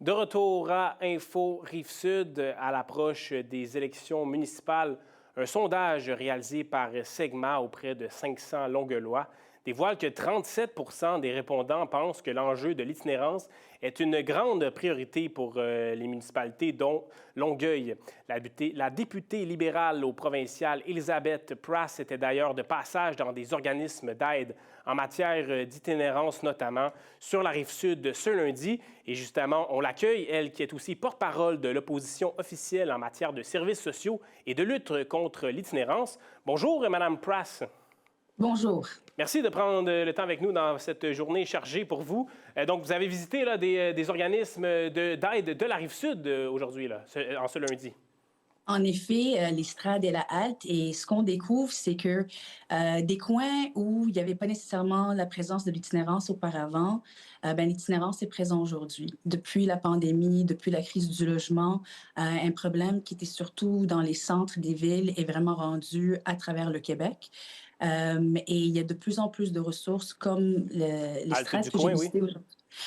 De retour à Info Rive-Sud, à l'approche des élections municipales, un sondage réalisé par Segma auprès de 500 Longueulois dévoile que 37 des répondants pensent que l'enjeu de l'itinérance est une grande priorité pour les municipalités, dont Longueuil. La députée libérale au provincial, Elisabeth Prass, était d'ailleurs de passage dans des organismes d'aide en matière d'itinérance, notamment sur la Rive-Sud ce lundi. Et justement, on l'accueille, elle qui est aussi porte-parole de l'opposition officielle en matière de services sociaux et de lutte contre l'itinérance. Bonjour, Madame Prass. Bonjour. Merci de prendre le temps avec nous dans cette journée chargée pour vous. Donc, vous avez visité là, des organismes d'aide de la Rive-Sud aujourd'hui, en ce lundi. En effet, l'Estrade et la halte, et ce qu'on découvre, c'est que des coins où il n'y avait pas nécessairement la présence de l'itinérance auparavant, l'itinérance est présent aujourd'hui. Depuis la pandémie, depuis la crise du logement, un problème qui était surtout dans les centres des villes est vraiment rendu à travers le Québec. Et il y a de plus en plus de ressources comme l'estrade que j'ai visité aujourd'hui.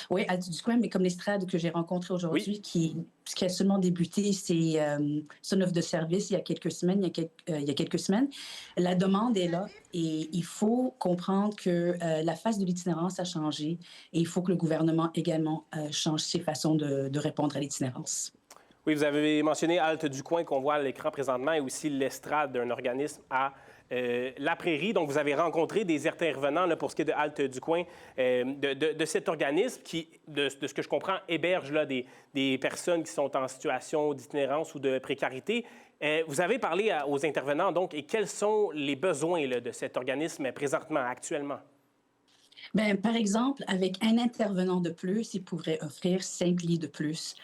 Oui, Alte du coin, mais comme l'estrade que j'ai rencontrée aujourd'hui, Oui. qui a seulement débuté son offre de service il y a quelques semaines. La demande est là et il faut comprendre que la face de l'itinérance a changé et il faut que le gouvernement également change ses façons de répondre à l'itinérance. Oui, vous avez mentionné Halte du Coin qu'on voit à l'écran présentement et aussi l'estrade d'un organisme à La Prairie. Donc, vous avez rencontré des intervenants là, pour ce qui est de Halte du Coin, de cet organisme qui, de ce que je comprends, héberge là, des personnes qui sont en situation d'itinérance ou de précarité. Vous avez parlé aux intervenants, donc, et quels sont les besoins là, de cet organisme présentement, actuellement? Bien, par exemple, avec un intervenant de plus, il pourrait offrir 5 lits de plus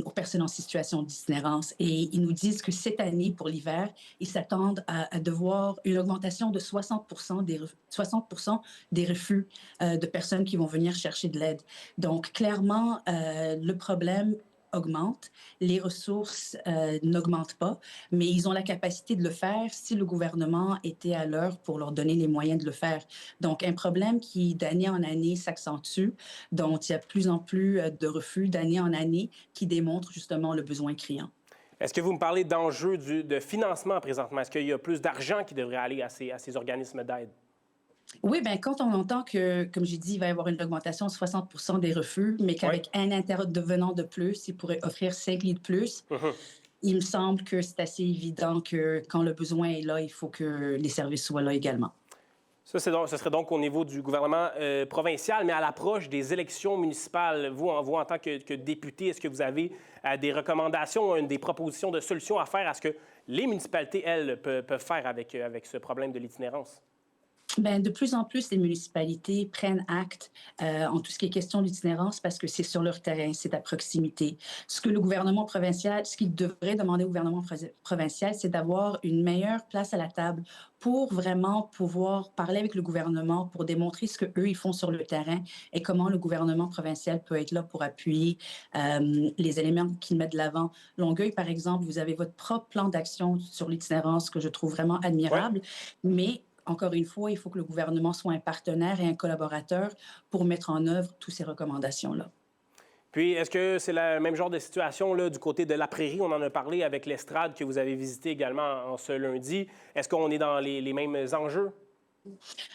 aux personnes en situation d'itinérance. Et ils nous disent que cette année, pour l'hiver, ils s'attendent à devoir une augmentation de 60 des refus de personnes qui vont venir chercher de l'aide. Donc, clairement, le problème augmente, les ressources n'augmentent pas, mais ils ont la capacité de le faire si le gouvernement était à l'heure pour leur donner les moyens de le faire. Donc, un problème qui, d'année en année, s'accentue, dont il y a de plus en plus de refus d'année en année, qui démontrent justement le besoin criant. Est-ce que vous me parlez d'enjeux de financement présentement? Est-ce qu'il y a plus d'argent qui devrait aller à ces organismes d'aide? Oui, bien, quand on entend que, comme j'ai dit, il va y avoir une augmentation de 60 des refus, mais Oui. qu'avec un intervenant de plus, il pourrait offrir 5 lits de plus, il me semble que c'est assez évident que quand le besoin est là, il faut que les services soient là également. Ça, ce serait donc au niveau du gouvernement provincial, mais à l'approche des élections municipales, vous, en tant que député, est-ce que vous avez des recommandations, des propositions de solutions à faire à ce que les municipalités, elles, peuvent faire avec ce problème de l'itinérance? Bien, de plus en plus, les municipalités prennent acte en tout ce qui est question d'itinérance parce que c'est sur leur terrain, c'est à proximité. Ce que le gouvernement provincial, ce qu'il devrait demander au gouvernement provincial, c'est d'avoir une meilleure place à la table pour vraiment pouvoir parler avec le gouvernement, pour démontrer ce qu'eux, ils font sur le terrain et comment le gouvernement provincial peut être là pour appuyer les éléments qu'ils mettent de l'avant. Longueuil, par exemple, vous avez votre propre plan d'action sur l'itinérance que je trouve vraiment admirable, mais encore une fois, il faut que le gouvernement soit un partenaire et un collaborateur pour mettre en œuvre toutes ces recommandations-là. Puis, est-ce que c'est le même genre de situation là, du côté de la Prairie? On en a parlé avec l'estrade que vous avez visité également en ce lundi. Est-ce qu'on est dans les mêmes enjeux?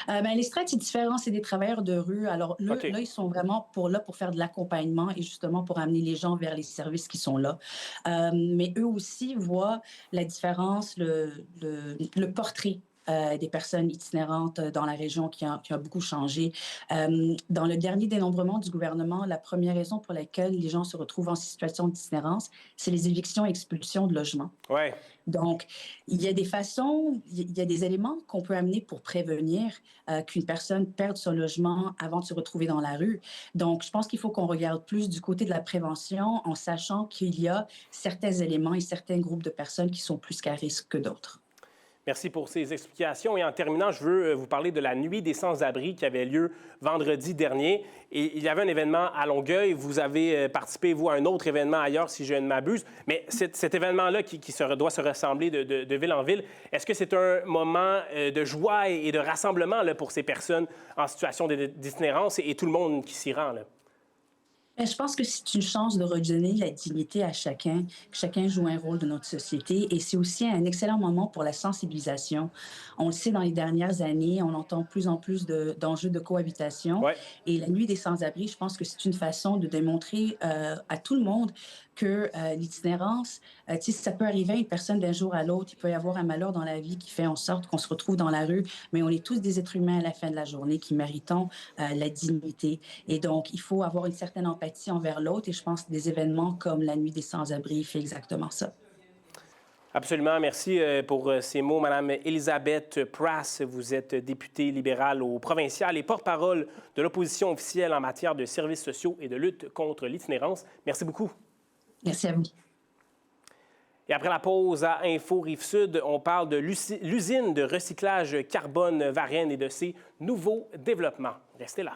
Les strates, c'est différent, c'est des travailleurs de rue. Alors là, OK. ils sont vraiment pour faire de l'accompagnement et justement pour amener les gens vers les services qui sont là. Mais eux aussi voient la différence, le portrait des personnes itinérantes dans la région qui a beaucoup changé. Dans le dernier dénombrement du gouvernement, la première raison pour laquelle les gens se retrouvent en situation d'itinérance, c'est les évictions et expulsions de logements. Oui. Donc, il y a des façons, il y a des éléments qu'on peut amener pour prévenir qu'une personne perde son logement avant de se retrouver dans la rue. Donc, je pense qu'il faut qu'on regarde plus du côté de la prévention en sachant qu'il y a certains éléments et certains groupes de personnes qui sont plus qu'à risque que d'autres. Merci pour ces explications. Et en terminant, je veux vous parler de la Nuit des sans-abri qui avait lieu vendredi dernier. Et il y avait un événement à Longueuil. Vous avez participé, vous, à un autre événement ailleurs, si je ne m'abuse. Mais cet événement-là qui doit se ressembler de ville en ville, est-ce que c'est un moment de joie et de rassemblement là, pour ces personnes en situation d'itinérance et tout le monde qui s'y rend? Là? Je pense que c'est une chance de redonner la dignité à chacun, que chacun joue un rôle dans notre société et c'est aussi un excellent moment pour la sensibilisation. On le sait, dans les dernières années, on entend de plus en plus d'enjeux de cohabitation Ouais. et la nuit des sans-abri, je pense que c'est une façon de démontrer à tout le monde que l'itinérance, tu sais, ça peut arriver à une personne d'un jour à l'autre, il peut y avoir un malheur dans la vie qui fait en sorte qu'on se retrouve dans la rue, mais on est tous des êtres humains à la fin de la journée qui méritons la dignité. Et donc, il faut avoir une certaine empathie envers l'autre. Et je pense que des événements comme la Nuit des sans-abri fait exactement ça. Absolument. Merci pour ces mots, Madame Elisabeth Prass. Vous êtes députée libérale au provincial et porte-parole de l'opposition officielle en matière de services sociaux et de lutte contre l'itinérance. Merci beaucoup. Merci à vous. Et après la pause à Info Rive-Sud, on parle de l'usine de recyclage carbone Varennes et de ses nouveaux développements. Restez là.